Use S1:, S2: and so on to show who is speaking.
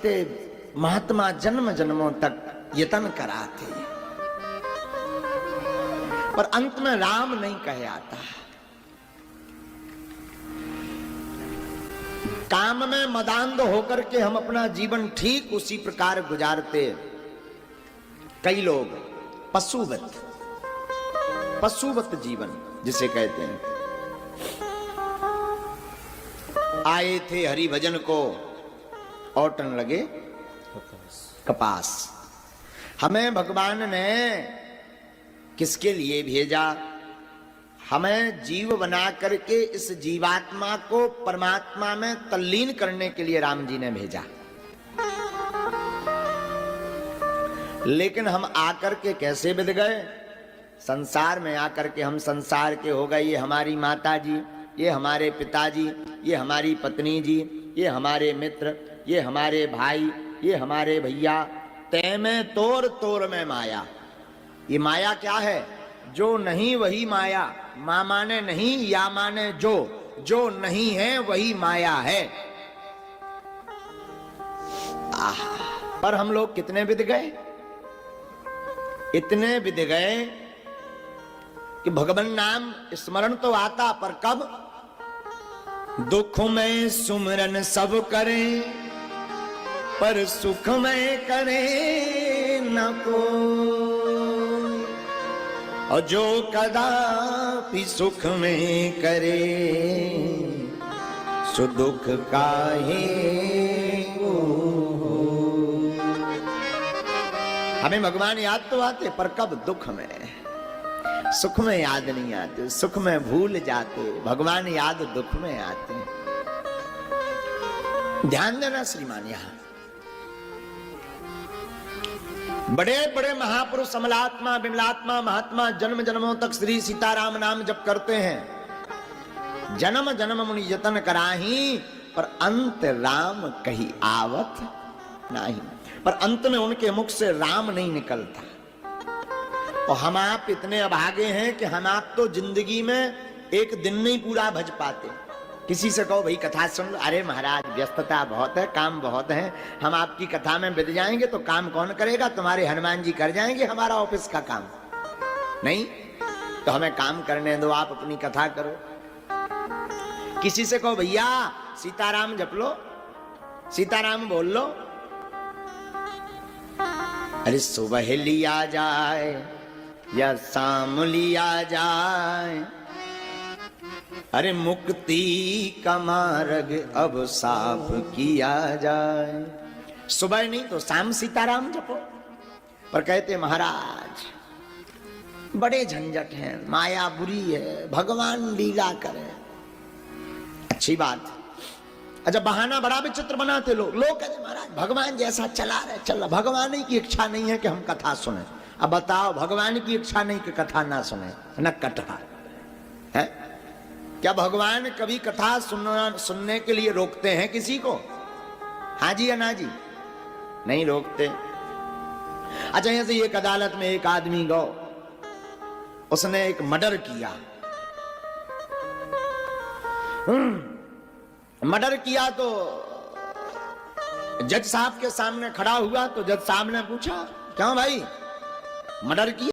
S1: करते महात्मा जन्म जन्मों तक यत्न कराते, पर अंत में राम नहीं कहे आता। काम में मदांध होकर के हम अपना जीवन ठीक उसी प्रकार गुजारते। कई लोग पशुवत जीवन जिसे कहते हैं। आए थे हरि भजन को, औटन लगे कपास। हमें भगवान ने किसके लिए भेजा? हमें जीव बना करके इस जीवात्मा को परमात्मा में तल्लीन करने के लिए राम जी ने भेजा। लेकिन हम आकर के कैसे बिद गए? संसार में आकर के हम संसार के हो गए। ये हमारी माता जी, ये हमारे पिताजी, ये हमारी पत्नी जी, ये हमारे मित्र, ये हमारे भाई, ये हमारे भैया। तै में तोर तोर में माया। ये माया क्या है? जो नहीं वही माया। मां माने नहीं, या माने जो नहीं है वही माया है। पर हम लोग कितने बिद गए? इतने बिद गए कि भगवान नाम स्मरण तो आता, पर कब? दुख में सुमरन सब करें, पर सुख में करे न कोई। और जो कदापि सुख में करे, सो दुख काहे को। हमें भगवान याद तो आते, पर कब? दुख में। सुख में याद नहीं आते, सुख में भूल जाते। भगवान याद दुख में आते। ध्यान देना श्रीमान। यहां बड़े बड़े महापुरुष अमलात्मा विमलात्मा महात्मा जन्म जन्मों तक श्री सीताराम नाम जप करते हैं। जन्म जन्म मुनि यतन कराही, पर अंत राम कहीं आवत नहीं। पर अंत में उनके मुख से राम नहीं निकलता। और हम आप इतने अभागे हैं कि हम आप तो जिंदगी में एक दिन नहीं पूरा भज पाते। किसी से कहो भाई कथा सुन लो, अरे महाराज व्यस्तता बहुत है, काम बहुत है, हम आपकी कथा में बित जाएंगे तो काम कौन करेगा? तुम्हारे हनुमान जी कर जाएंगे हमारा ऑफिस का काम। नहीं तो हमें काम करने दो, आप अपनी कथा करो। किसी से कहो भैया सीताराम जप लो, सीताराम बोल लो, अरे सुबह लिया जाए या शाम लिया जाए, अरे मुक्ति का मार्ग अब साफ किया जाए। सुबह नहीं तो शाम सीताराम जपो। पर कहते महाराज बड़े झंझट हैं, माया बुरी है, भगवान लीला करे। अच्छी बात। अच्छा बहाना बड़ा विचित्र बनाते लोग। कहते महाराज भगवान जैसा चला रहे चल रहा, भगवान की इच्छा नहीं है कि हम कथा सुने। अब बताओ भगवान की इच्छा नहीं कि कथा ना सुने, न कथा है क्या? भगवान कभी कथा सुनने के लिए रोकते हैं किसी को? हाँ जी या ना जी? नहीं रोकते। अच्छा ऐसे एक अदालत में एक आदमी गो, उसने एक मर्डर किया। मर्डर किया तो जज साहब के सामने खड़ा हुआ तो जज साहब ने पूछा क्यों भाई मर्डर किया?